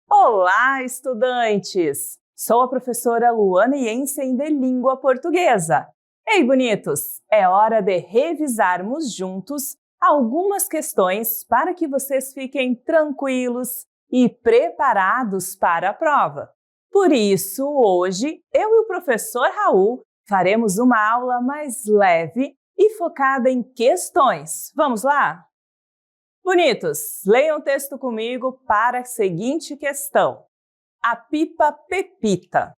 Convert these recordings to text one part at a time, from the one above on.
Olá, estudantes! Sou a professora Luana Jensen de Língua Portuguesa. Ei, bonitos! É hora de revisarmos juntos algumas questões para que vocês fiquem tranquilos e preparados para a prova. Por isso, hoje, eu e o professor Raul faremos uma aula mais leve e focada em questões. Vamos lá? Bonitos, leiam o texto comigo para a seguinte questão. A pipa Pepita.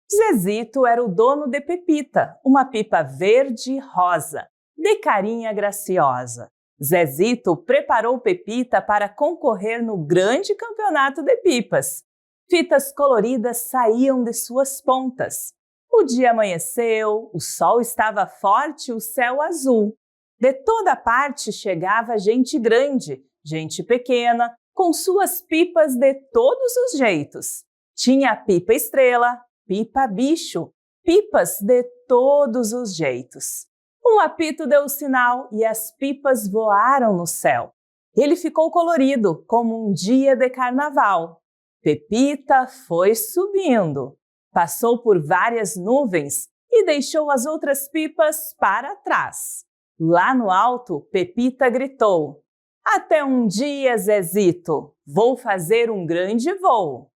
Zezito era o dono de Pepita, uma pipa verde-rosa, de carinha graciosa. Zezito preparou Pepita para concorrer no grande campeonato de pipas. Fitas coloridas saíam de suas pontas. O dia amanheceu, o sol estava forte e o céu azul. De toda parte chegava gente grande, gente pequena, com suas pipas de todos os jeitos. Tinha pipa estrela, pipa bicho, pipas de todos os jeitos. Um apito deu o sinal e as pipas voaram no céu. Ele ficou colorido, como um dia de carnaval. Pepita foi subindo, passou por várias nuvens e deixou as outras pipas para trás. Lá no alto, Pepita gritou: "Até um dia, Zezito, vou fazer um grande voo."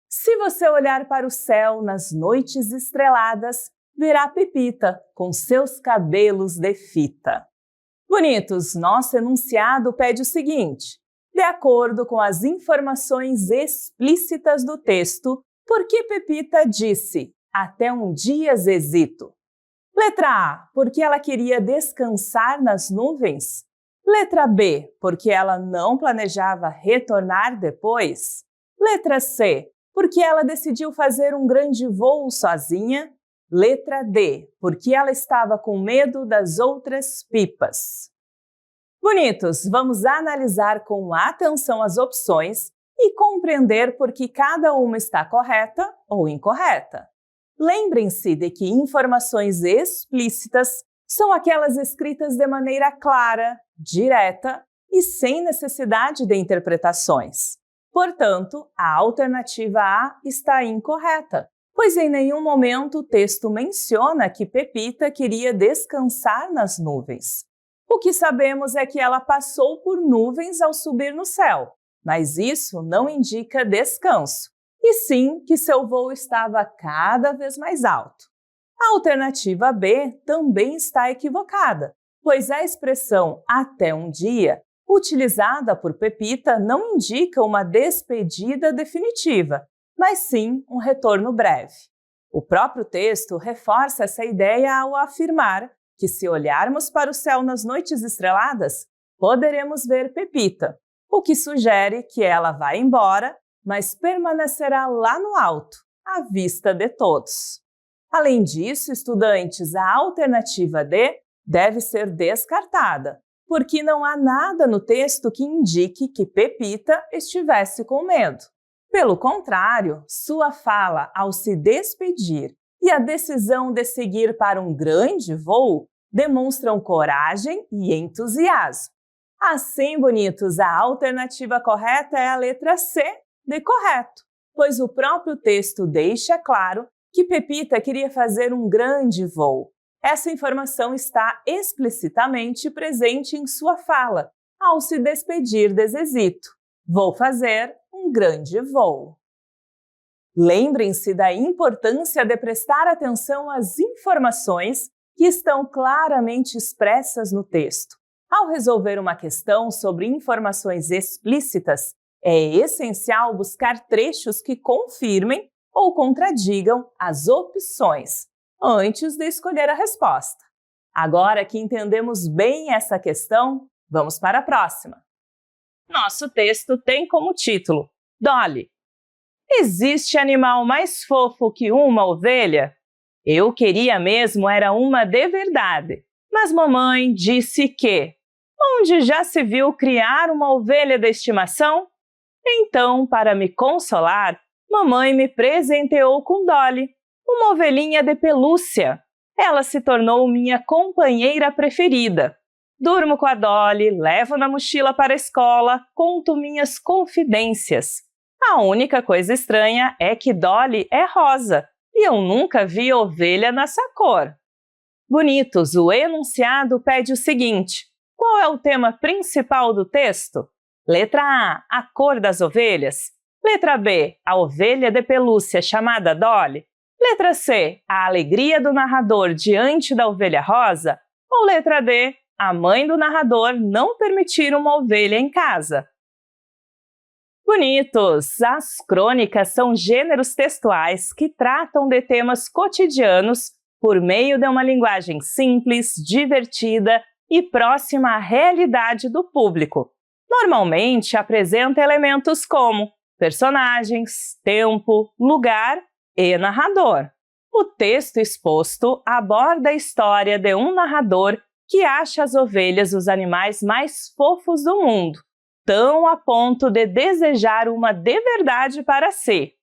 Se você olhar para o céu nas noites estreladas, verá Pepita com seus cabelos de fita. Bonitos, nosso enunciado pede o seguinte: de acordo com as informações explícitas do texto, por que Pepita disse "Até um dia, Zezito"? Letra A, porque ela queria descansar nas nuvens? Letra B, porque ela não planejava retornar depois? Letra C, porque ela decidiu fazer um grande voo sozinha? Letra D, porque ela estava com medo das outras pipas. Bonitos, vamos analisar com atenção as opções e compreender por que cada uma está correta ou incorreta. Lembrem-se de que informações explícitas são aquelas escritas de maneira clara, direta e sem necessidade de interpretações. Portanto, a alternativa A está incorreta, pois em nenhum momento o texto menciona que Pepita queria descansar nas nuvens. O que sabemos é que ela passou por nuvens ao subir no céu, mas isso não indica descanso, e sim que seu voo estava cada vez mais alto. A alternativa B também está equivocada, pois a expressão "até um dia", utilizada por Pepita, não indica uma despedida definitiva, mas sim um retorno breve. O próprio texto reforça essa ideia ao afirmar que, se olharmos para o céu nas noites estreladas, poderemos ver Pepita, o que sugere que ela vai embora, mas permanecerá lá no alto, à vista de todos. Além disso, estudantes, a alternativa D deve ser descartada, porque não há nada no texto que indique que Pepita estivesse com medo. Pelo contrário, sua fala ao se despedir e a decisão de seguir para um grande voo demonstram coragem e entusiasmo. Assim, bonitos, a alternativa correta é a letra C de correto, pois o próprio texto deixa claro que Pepita queria fazer um grande voo. Essa informação está explicitamente presente em sua fala, ao se despedir de Zezito. Vou fazer um grande voo. Lembrem-se da importância de prestar atenção às informações que estão claramente expressas no texto. Ao resolver uma questão sobre informações explícitas, é essencial buscar trechos que confirmem ou contradigam as opções, antes de escolher a resposta. Agora que entendemos bem essa questão, vamos para a próxima. Nosso texto tem como título Dolly. Existe animal mais fofo que uma ovelha? Eu queria mesmo era uma de verdade, mas mamãe disse que, onde já se viu criar uma ovelha de estimação? Então, para me consolar, mamãe me presenteou com Dolly, uma ovelhinha de pelúcia. Ela se tornou minha companheira preferida. Durmo com a Dolly, levo na mochila para a escola, conto minhas confidências. A única coisa estranha é que Dolly é rosa e eu nunca vi ovelha nessa cor. Bonitos, o enunciado pede o seguinte: qual é o tema principal do texto? Letra A cor das ovelhas. Letra B, a ovelha de pelúcia chamada Dolly. Letra C, a alegria do narrador diante da ovelha rosa. Ou letra D, a mãe do narrador não permitir uma ovelha em casa. Bonitos! As crônicas são gêneros textuais que tratam de temas cotidianos por meio de uma linguagem simples, divertida e próxima à realidade do público. Normalmente apresenta elementos como personagens, tempo, lugar e narrador. O texto exposto aborda a história de um narrador que acha as ovelhas os animais mais fofos do mundo, tão a ponto de desejar uma de verdade para si.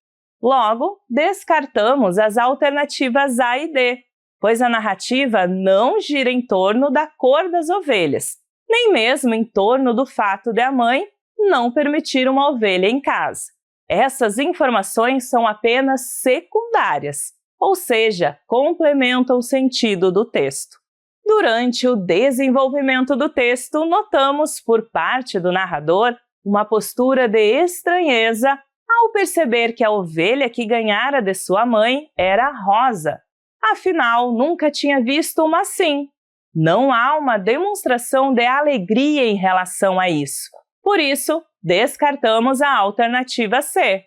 Logo, descartamos as alternativas A e D, pois a narrativa não gira em torno da cor das ovelhas, nem mesmo em torno do fato de a mãe não permitir uma ovelha em casa. Essas informações são apenas secundárias, ou seja, complementam o sentido do texto. Durante o desenvolvimento do texto, notamos, por parte do narrador, uma postura de estranheza ao perceber que a ovelha que ganhara de sua mãe era rosa. Afinal, nunca tinha visto uma assim. Não há uma demonstração de alegria em relação a isso. Por isso, descartamos a alternativa C.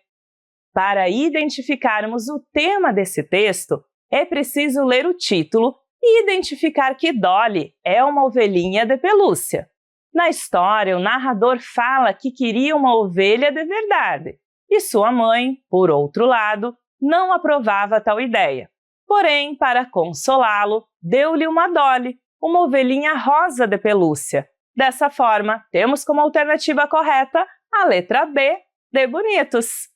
Para identificarmos o tema desse texto, é preciso ler o título e identificar que Dolly é uma ovelhinha de pelúcia. Na história, o narrador fala que queria uma ovelha de verdade, e sua mãe, por outro lado, não aprovava tal ideia. Porém, para consolá-lo, deu-lhe uma Dolly, uma ovelhinha rosa de pelúcia. Dessa forma, temos como alternativa correta a letra B, de bonitos.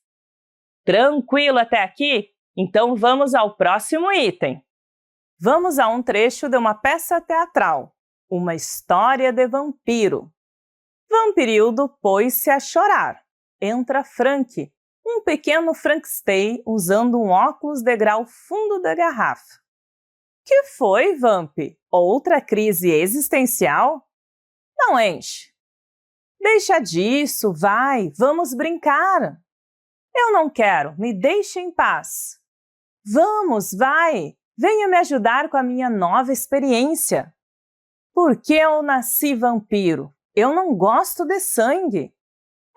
Tranquilo até aqui? Então vamos ao próximo item. Vamos a um trecho de uma peça teatral, uma história de vampiro. Vampirildo pôs-se a chorar. Entra Frank, um pequeno Frankenstein usando um óculos de grau fundo da garrafa. Que foi, Vamp? Outra crise existencial? Não enche. Deixa disso, vai, vamos brincar. Eu não quero, me deixe em paz. Vamos, vai, venha me ajudar com a minha nova experiência. Por que eu nasci vampiro? Eu não gosto de sangue.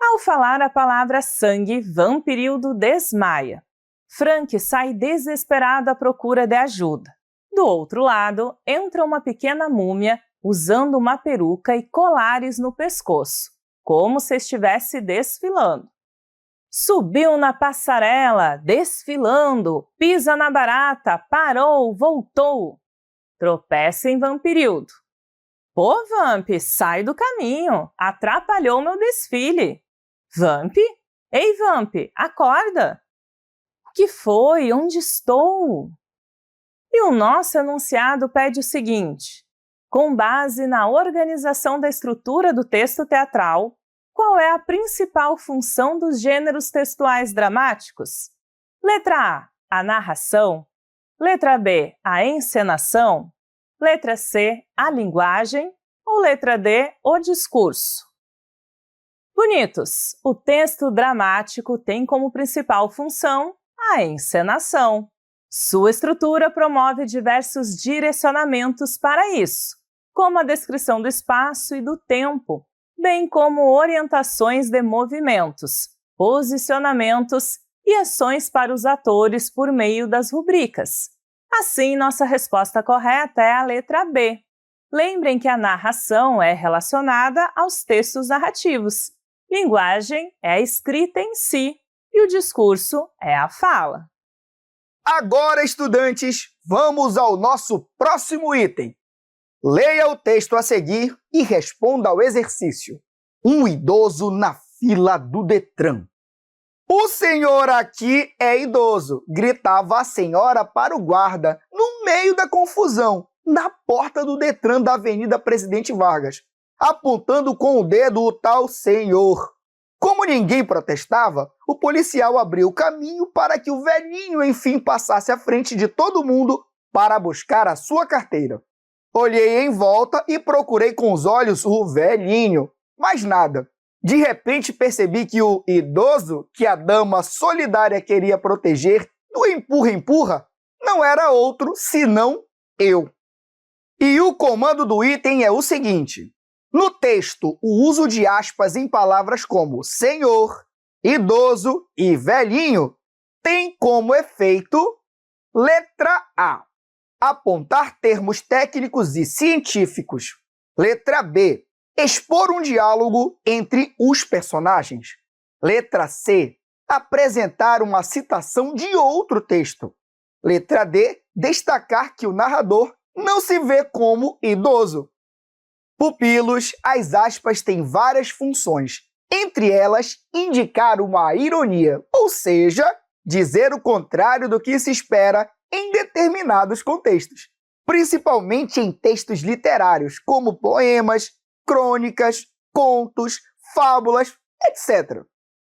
Ao falar a palavra sangue, Vampirildo desmaia. Frank sai desesperado à procura de ajuda. Do outro lado, entra uma pequena múmia usando uma peruca e colares no pescoço, como se estivesse desfilando. Subiu na passarela, desfilando, pisa na barata, parou, voltou. Tropeça em Vampirildo. Pô, Vamp, sai do caminho, atrapalhou meu desfile. Vamp? Ei, Vamp, acorda! O que foi? Onde estou? E o nosso enunciado pede o seguinte: com base na organização da estrutura do texto teatral, qual é a principal função dos gêneros textuais dramáticos? Letra A narração. Letra B, a encenação. Letra C, a linguagem. Ou letra D, o discurso. Bonitos, o texto dramático tem como principal função a encenação. Sua estrutura promove diversos direcionamentos para isso, como a descrição do espaço e do tempo, bem como orientações de movimentos, posicionamentos e ações para os atores por meio das rubricas. Assim, nossa resposta correta é a letra B. Lembrem que a narração é relacionada aos textos narrativos. Linguagem é a escrita em si e o discurso é a fala. Agora, estudantes, vamos ao nosso próximo item. Leia o texto a seguir e responda ao exercício. Um idoso na fila do Detran. O senhor aqui é idoso, gritava a senhora para o guarda, no meio da confusão, na porta do Detran da Avenida Presidente Vargas, apontando com o dedo o tal senhor. Como ninguém protestava, o policial abriu o caminho para que o velhinho enfim passasse à frente de todo mundo para buscar a sua carteira. Olhei em volta e procurei com os olhos o velhinho, mas nada. De repente percebi que o idoso que a dama solidária queria proteger do empurra-empurra não era outro senão eu. E o comando do item é o seguinte: no texto, o uso de aspas em palavras como senhor, idoso e velhinho tem como efeito letra A, apontar termos técnicos e científicos. Letra B, expor um diálogo entre os personagens. Letra C, apresentar uma citação de outro texto. Letra D, destacar que o narrador não se vê como idoso. Pupilos, as aspas têm várias funções, entre elas indicar uma ironia, ou seja, dizer o contrário do que se espera em determinados contextos, principalmente em textos literários, como poemas, crônicas, contos, fábulas, etc.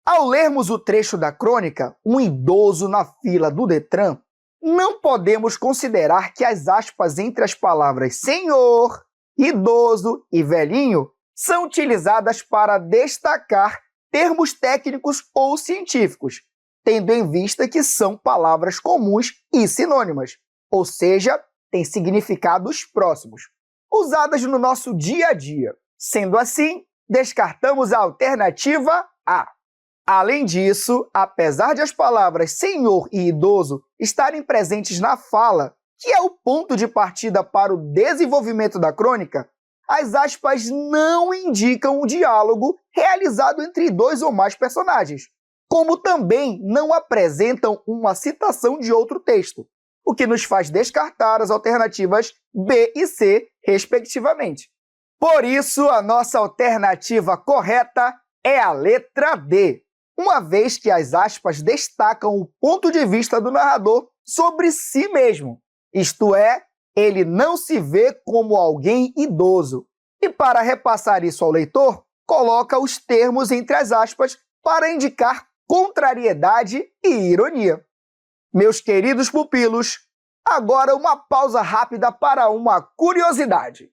Ao lermos o trecho da crônica, um idoso na fila do Detran, não podemos considerar que as aspas entre as palavras senhor, idoso e velhinho são utilizadas para destacar termos técnicos ou científicos, tendo em vista que são palavras comuns e sinônimas, ou seja, têm significados próximos, usadas no nosso dia a dia. Sendo assim, descartamos a alternativa A. Além disso, apesar de as palavras senhor e idoso estarem presentes na fala, que é o ponto de partida para o desenvolvimento da crônica, as aspas não indicam um diálogo realizado entre dois ou mais personagens, como também não apresentam uma citação de outro texto, o que nos faz descartar as alternativas B e C, respectivamente. Por isso, a nossa alternativa correta é a letra D, uma vez que as aspas destacam o ponto de vista do narrador sobre si mesmo, isto é, ele não se vê como alguém idoso. E para repassar isso ao leitor, coloca os termos entre as aspas para indicar contrariedade e ironia. Meus queridos pupilos, agora uma pausa rápida para uma curiosidade.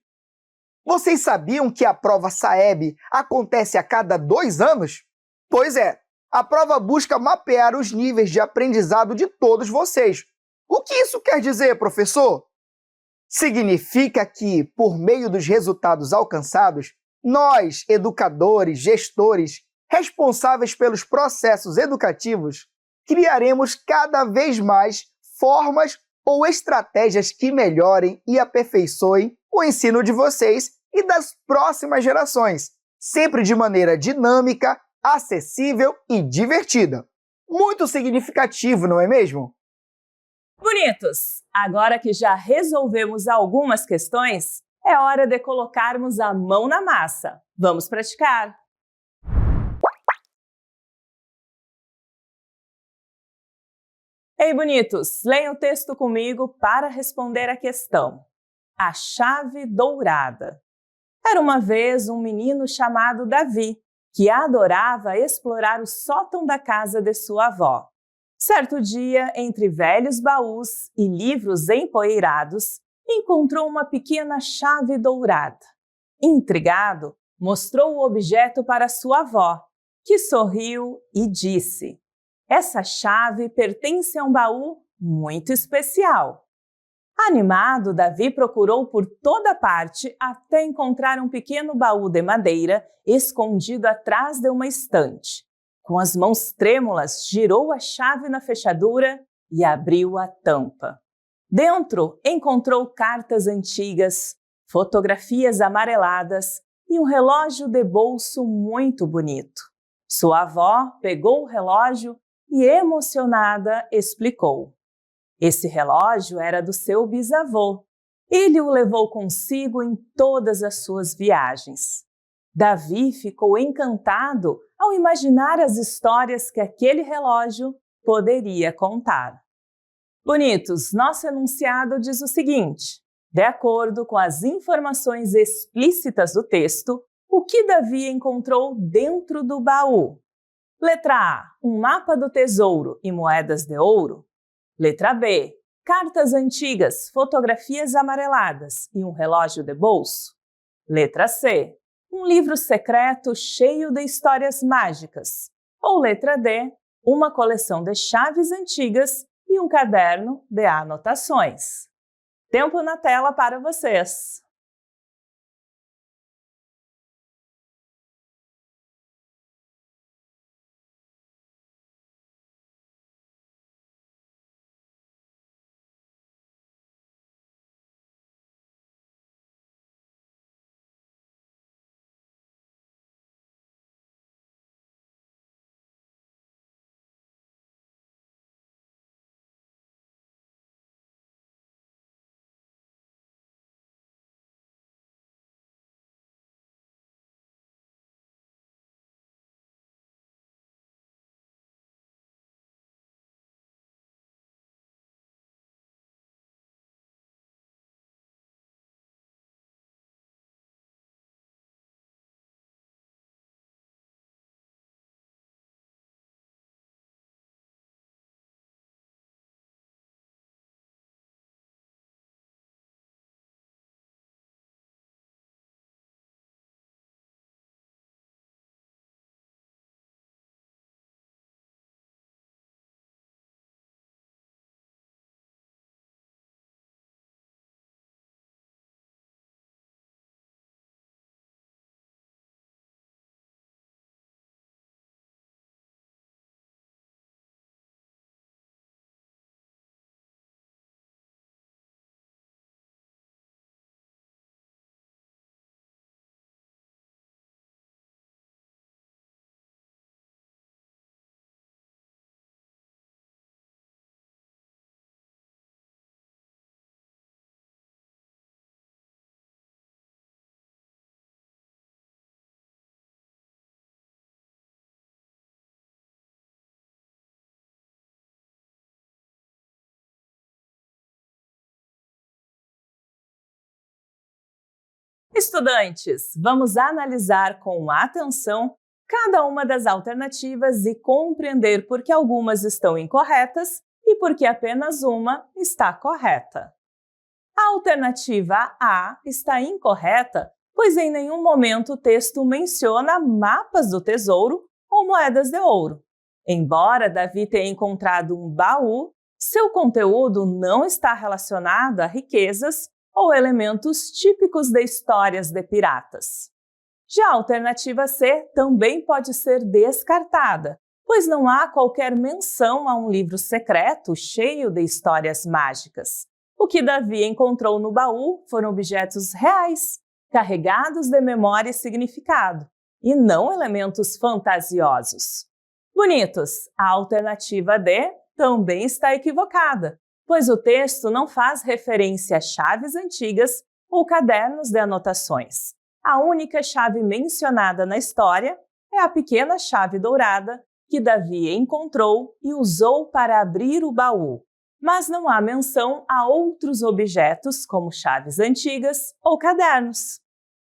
Vocês sabiam que a prova SAEB acontece a cada 2 anos? Pois é, a prova busca mapear os níveis de aprendizado de todos vocês. O que isso quer dizer, professor? Significa que, por meio dos resultados alcançados, nós, educadores, gestores, responsáveis pelos processos educativos, criaremos cada vez mais formas ou estratégias que melhorem e aperfeiçoem o ensino de vocês e das próximas gerações, sempre de maneira dinâmica, acessível e divertida. Muito significativo, não é mesmo? Bonitos! Agora que já resolvemos algumas questões, é hora de colocarmos a mão na massa. Vamos praticar! Ei, bonitos! Leiam o texto comigo para responder a questão. A chave dourada. Era uma vez um menino chamado Davi, que adorava explorar o sótão da casa de sua avó. Certo dia, entre velhos baús e livros empoeirados, encontrou uma pequena chave dourada. Intrigado, mostrou o objeto para sua avó, que sorriu e disse: "Essa chave pertence a um baú muito especial." Animado, Davi procurou por toda parte até encontrar um pequeno baú de madeira escondido atrás de uma estante. Com as mãos trêmulas, girou a chave na fechadura e abriu a tampa. Dentro, encontrou cartas antigas, fotografias amareladas e um relógio de bolso muito bonito. Sua avó pegou o relógio e, emocionada, explicou: esse relógio era do seu bisavô. Ele o levou consigo em todas as suas viagens. Davi ficou encantado ao imaginar as histórias que aquele relógio poderia contar. Bonitos, nosso enunciado diz o seguinte: de acordo com as informações explícitas do texto, o que Davi encontrou dentro do baú? Letra A, um mapa do tesouro e moedas de ouro. Letra B, cartas antigas, fotografias amareladas e um relógio de bolso. Letra C, um livro secreto cheio de histórias mágicas. Ou letra D, uma coleção de chaves antigas e um caderno de anotações. Tempo na tela para vocês! Estudantes, vamos analisar com atenção cada uma das alternativas e compreender por que algumas estão incorretas e por que apenas uma está correta. A alternativa A está incorreta, pois em nenhum momento o texto menciona mapas do tesouro ou moedas de ouro. Embora Davi tenha encontrado um baú, seu conteúdo não está relacionado a riquezas ou elementos típicos de histórias de piratas. Já a alternativa C também pode ser descartada, pois não há qualquer menção a um livro secreto cheio de histórias mágicas. O que Davi encontrou no baú foram objetos reais, carregados de memória e significado, e não elementos fantasiosos. Bonitos, a alternativa D também está equivocada, pois o texto não faz referência a chaves antigas ou cadernos de anotações. A única chave mencionada na história é a pequena chave dourada que Davi encontrou e usou para abrir o baú, mas não há menção a outros objetos como chaves antigas ou cadernos.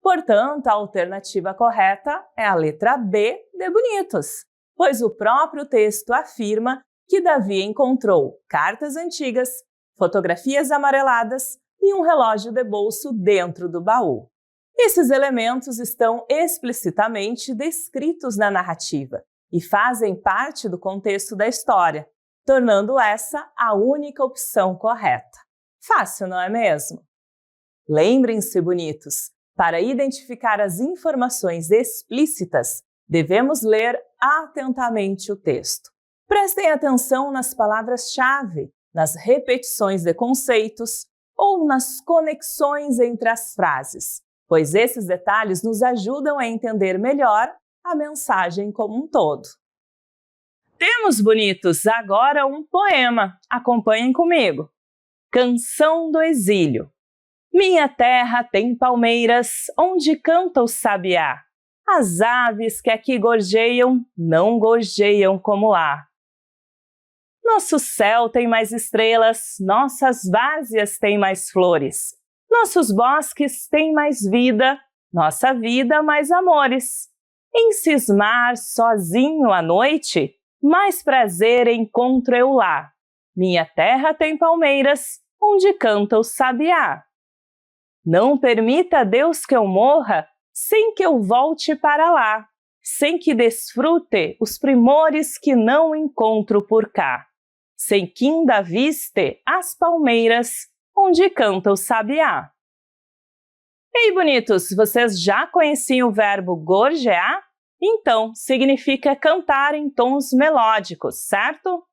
Portanto, a alternativa correta é a letra B de Bonitos, pois o próprio texto afirma que Davi encontrou cartas antigas, fotografias amareladas e um relógio de bolso dentro do baú. Esses elementos estão explicitamente descritos na narrativa e fazem parte do contexto da história, tornando essa a única opção correta. Fácil, não é mesmo? Lembrem-se, bonitos, para identificar as informações explícitas, devemos ler atentamente o texto. Prestem atenção nas palavras-chave, nas repetições de conceitos ou nas conexões entre as frases, pois esses detalhes nos ajudam a entender melhor a mensagem como um todo. Temos, bonitos, agora um poema. Acompanhem comigo. Canção do Exílio. Minha terra tem palmeiras onde canta o sabiá. As aves que aqui gorjeiam não gorjeiam como lá. Nosso céu tem mais estrelas, nossas várzeas têm mais flores. Nossos bosques têm mais vida, nossa vida mais amores. Em cismar sozinho à noite, mais prazer encontro eu lá. Minha terra tem palmeiras, onde canta o sabiá. Não permita, Deus, que eu morra, sem que eu volte para lá, sem que desfrute os primores que não encontro por cá, sem que ainda viste as palmeiras, onde canta o sabiá. Ei, bonitos, vocês já conheciam o verbo gorjear? Então, significa cantar em tons melódicos, certo?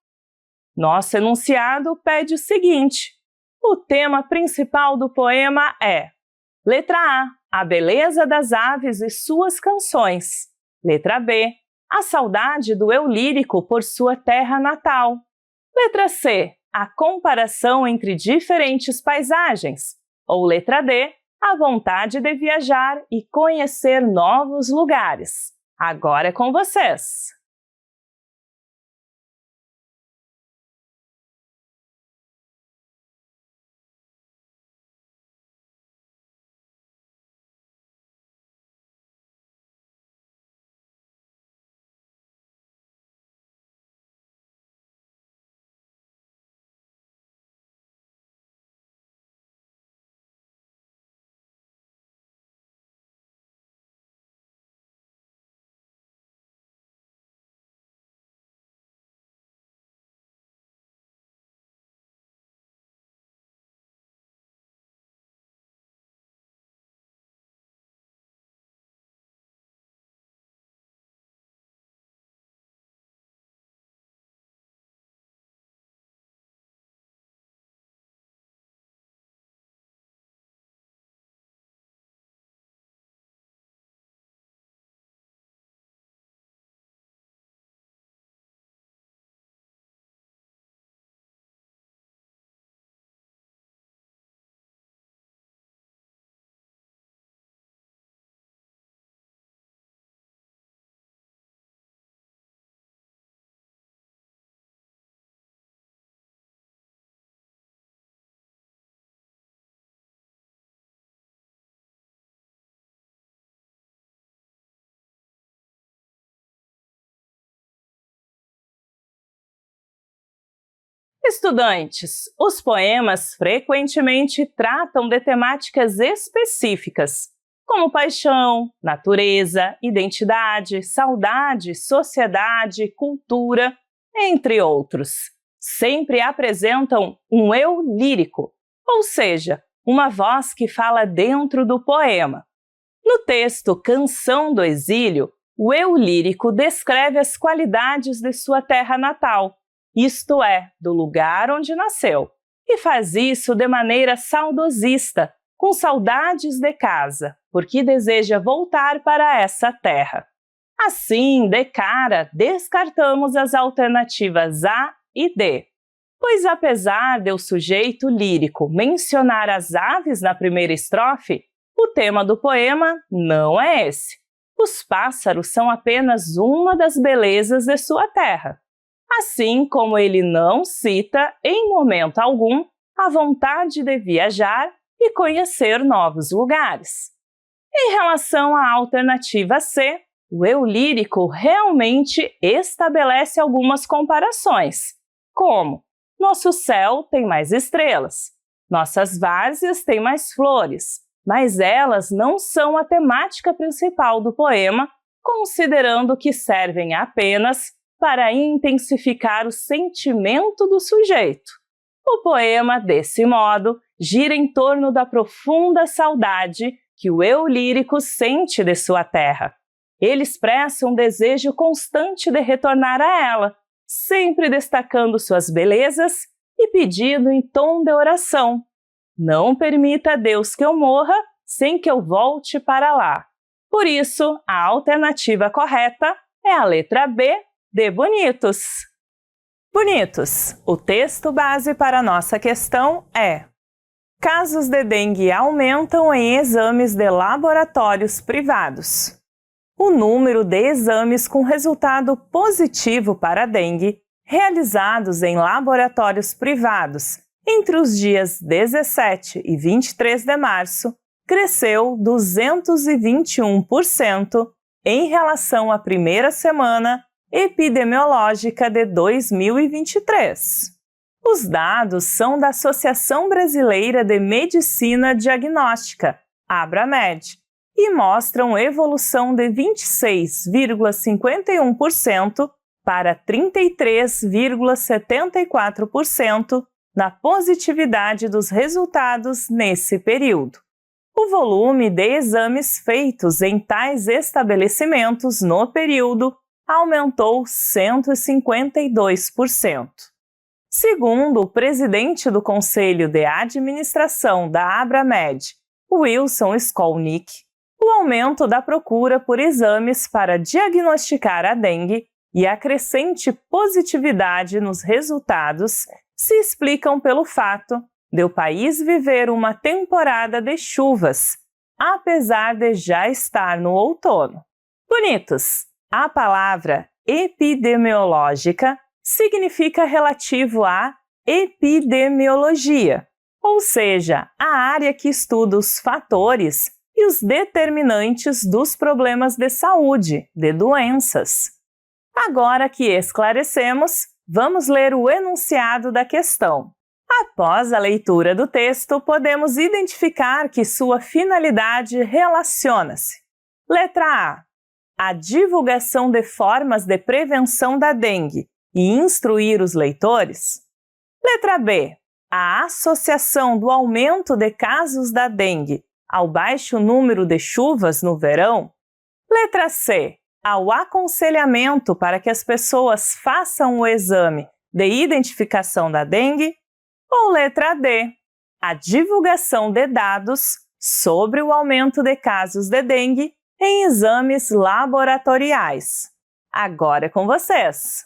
Nosso enunciado pede o seguinte: o tema principal do poema é: letra A beleza das aves e suas canções. Letra B, a saudade do eu lírico por sua terra natal. Letra C, a comparação entre diferentes paisagens. Ou letra D, a vontade de viajar e conhecer novos lugares. Agora é com vocês! Estudantes, os poemas frequentemente tratam de temáticas específicas, como paixão, natureza, identidade, saudade, sociedade, cultura, entre outros. Sempre apresentam um eu lírico, ou seja, uma voz que fala dentro do poema. No texto Canção do Exílio, o eu lírico descreve as qualidades de sua terra natal, isto é, do lugar onde nasceu, e faz isso de maneira saudosista, com saudades de casa, porque deseja voltar para essa terra. Assim, de cara, descartamos as alternativas A e D, pois apesar de o sujeito lírico mencionar as aves na primeira estrofe, o tema do poema não é esse. Os pássaros são apenas uma das belezas de sua terra. Assim como ele não cita, em momento algum, a vontade de viajar e conhecer novos lugares. Em relação à alternativa C, o eu lírico realmente estabelece algumas comparações, como: nosso céu tem mais estrelas, nossas várzeas têm mais flores, mas elas não são a temática principal do poema, considerando que servem apenas para intensificar o sentimento do sujeito. O poema, desse modo, gira em torno da profunda saudade que o eu lírico sente de sua terra. Ele expressa um desejo constante de retornar a ela, sempre destacando suas belezas e pedindo em tom de oração: não permita, Deus, que eu morra sem que eu volte para lá. Por isso, a alternativa correta é a letra B, de bonitos. Bonitos, o texto base para a nossa questão é: casos de dengue aumentam em exames de laboratórios privados. O número de exames com resultado positivo para a dengue realizados em laboratórios privados entre os dias 17 e 23 de março cresceu 221% em relação à primeira semana epidemiológica de 2023. Os dados são da Associação Brasileira de Medicina Diagnóstica, ABRAMED, e mostram evolução de 26,51% para 33,74% na positividade dos resultados nesse período. O volume de exames feitos em tais estabelecimentos no período aumentou 152%. Segundo o presidente do Conselho de Administração da ABRAMED, Wilson Skolnick, o aumento da procura por exames para diagnosticar a dengue e a crescente positividade nos resultados se explicam pelo fato de o país viver uma temporada de chuvas, apesar de já estar no outono. Bonitos, a palavra epidemiológica significa relativo à epidemiologia, ou seja, a área que estuda os fatores e os determinantes dos problemas de saúde, de doenças. Agora que esclarecemos, vamos ler o enunciado da questão. Após a leitura do texto, podemos identificar que sua finalidade relaciona-se. Letra A. A divulgação de formas de prevenção da dengue e instruir os leitores. Letra B. A associação do aumento de casos da dengue ao baixo número de chuvas no verão. Letra C. Ao aconselhamento para que as pessoas façam o exame de identificação da dengue. Ou letra D. A divulgação de dados sobre o aumento de casos de dengue em exames laboratoriais. Agora é com vocês!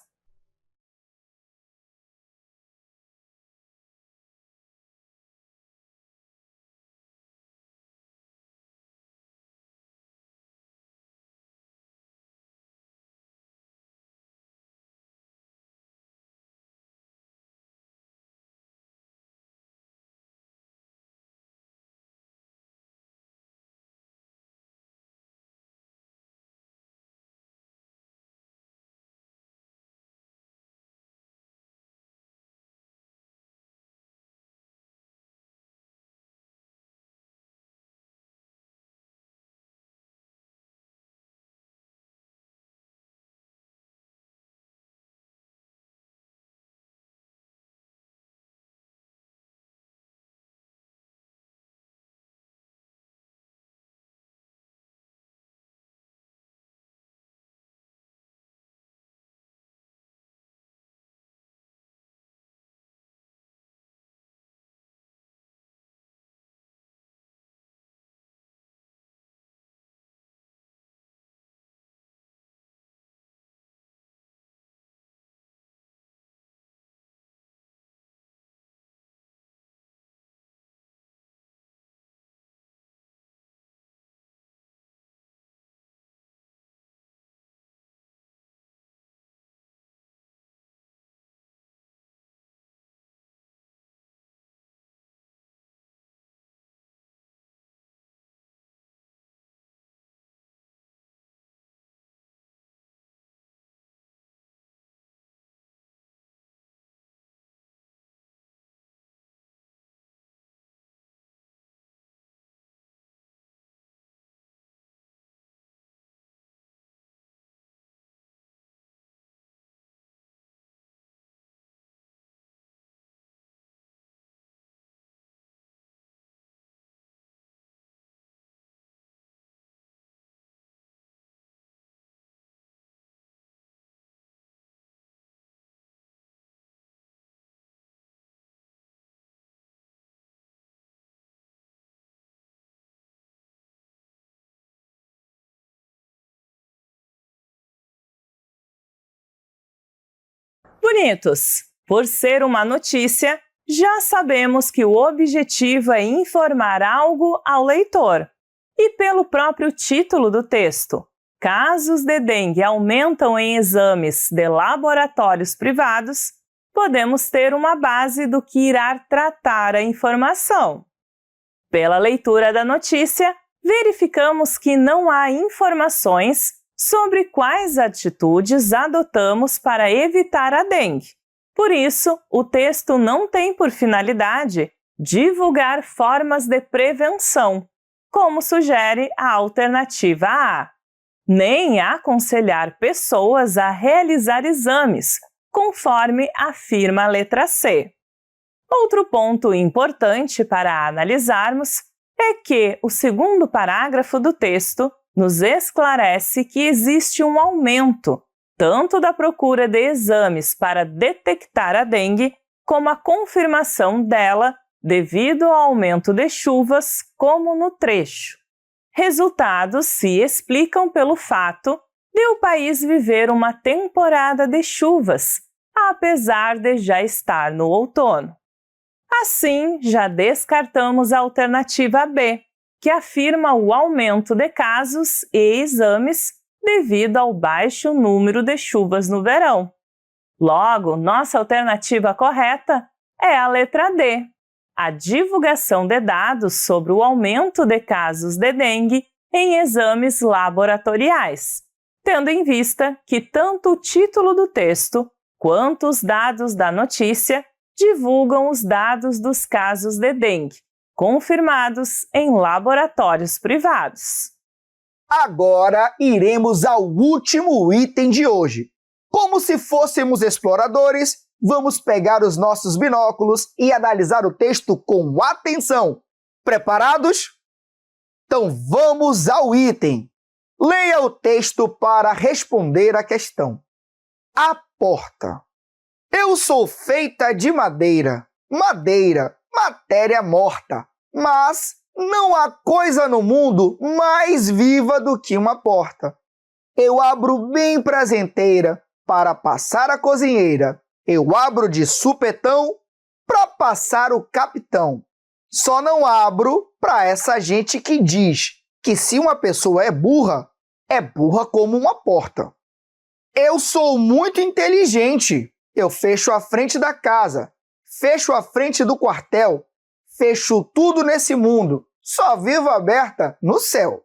Bonitos! Por ser uma notícia, já sabemos que o objetivo é informar algo ao leitor. E pelo próprio título do texto, casos de dengue aumentam em exames de laboratórios privados, podemos ter uma base do que irá tratar a informação. Pela leitura da notícia, verificamos que não há informações sobre quais atitudes adotamos para evitar a dengue. Por isso, o texto não tem por finalidade divulgar formas de prevenção, como sugere a alternativa A, nem aconselhar pessoas a realizar exames, conforme afirma a letra C. Outro ponto importante para analisarmos é que o segundo parágrafo do texto nos esclarece que existe um aumento tanto da procura de exames para detectar a dengue, como a confirmação dela devido ao aumento de chuvas, como no trecho. Resultados se explicam pelo fato de o país viver uma temporada de chuvas, apesar de já estar no outono. Assim, já descartamos a alternativa B, que afirma o aumento de casos e exames devido ao baixo número de chuvas no verão. Logo, nossa alternativa correta é a letra D, a divulgação de dados sobre o aumento de casos de dengue em exames laboratoriais, tendo em vista que tanto o título do texto quanto os dados da notícia divulgam os dados dos casos de dengue, confirmados em laboratórios privados. Agora iremos ao último item de hoje. Como se fôssemos exploradores, vamos pegar os nossos binóculos e analisar o texto com atenção. Preparados? Então vamos ao item. Leia o texto para responder a questão. A porta. Eu sou feita de madeira, matéria morta, mas não há coisa no mundo mais viva do que uma porta. Eu abro bem prazenteira para passar a cozinheira. Eu abro de supetão para passar o capitão. Só não abro para essa gente que diz que se uma pessoa é burra como uma porta. Eu sou muito inteligente. Eu fecho a frente da casa, fecho a frente do quartel, fecho tudo nesse mundo. Só vivo aberta no céu.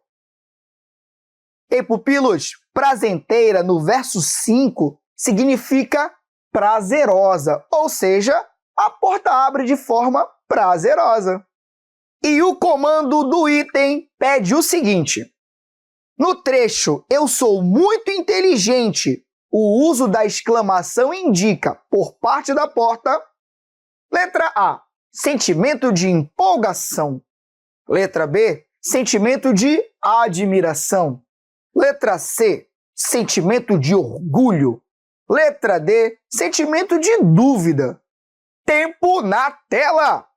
Ei, pupilos, prazenteira no verso 5 significa prazerosa, ou seja, a porta abre de forma prazerosa. E o comando do item pede o seguinte. No trecho eu sou muito inteligente, o uso da exclamação indica, por parte da porta, letra A, sentimento de empolgação. Letra B, sentimento de admiração. Letra C, sentimento de orgulho. Letra D, sentimento de dúvida. Tempo na tela!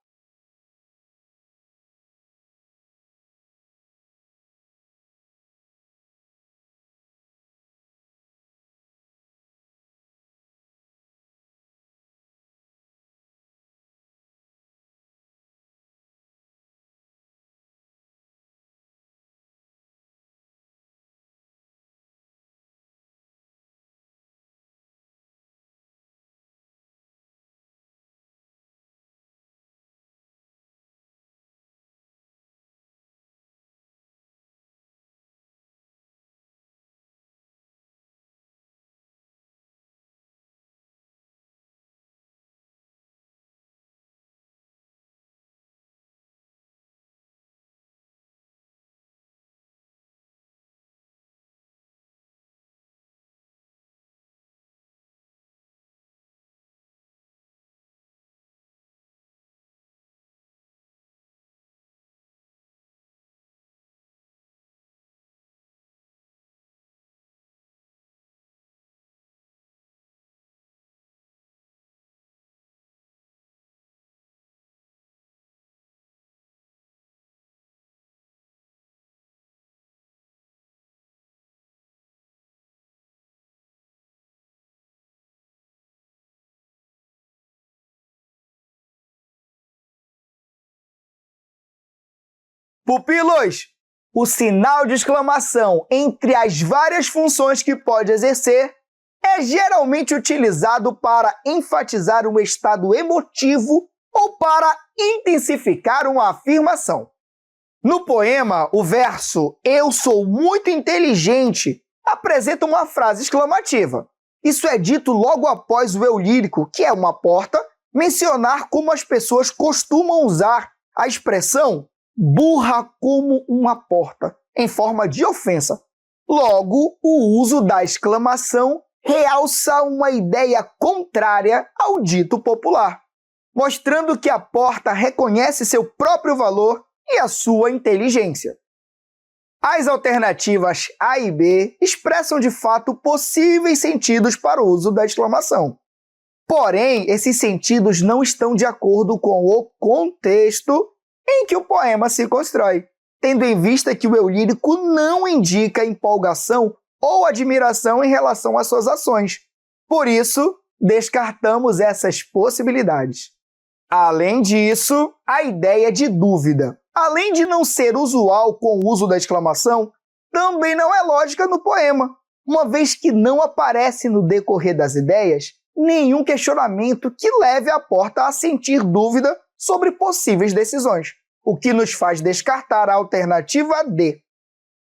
Pupilos, o sinal de exclamação entre as várias funções que pode exercer é geralmente utilizado para enfatizar um estado emotivo ou para intensificar uma afirmação. No poema, o verso "Eu sou muito inteligente" apresenta uma frase exclamativa. Isso é dito logo após o eu lírico, que é uma porta, mencionar como as pessoas costumam usar a expressão burra como uma porta, em forma de ofensa. Logo, o uso da exclamação realça uma ideia contrária ao dito popular, mostrando que a porta reconhece seu próprio valor e a sua inteligência. As alternativas A e B expressam de fato possíveis sentidos para o uso da exclamação. Porém, esses sentidos não estão de acordo com o contexto em que o poema se constrói, tendo em vista que o eu lírico não indica empolgação ou admiração em relação às suas ações. Por isso, descartamos essas possibilidades. Além disso, a ideia de dúvida, além de não ser usual com o uso da exclamação, também não é lógica no poema, uma vez que não aparece no decorrer das ideias nenhum questionamento que leve a porta a sentir dúvida sobre possíveis decisões, o que nos faz descartar a alternativa D.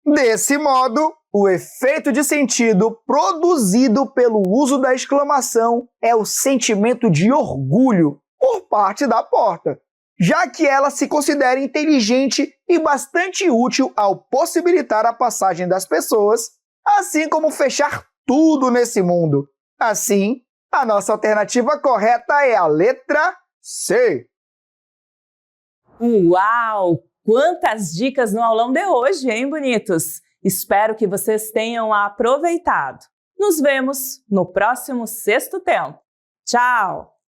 Desse modo, o efeito de sentido produzido pelo uso da exclamação é o sentimento de orgulho por parte da porta, já que ela se considera inteligente e bastante útil ao possibilitar a passagem das pessoas, assim como fechar tudo nesse mundo. Assim, a nossa alternativa correta é a letra C. Uau! Quantas dicas no aulão de hoje, hein, bonitos? Espero que vocês tenham aproveitado. Nos vemos no próximo Sexto Tempo. Tchau!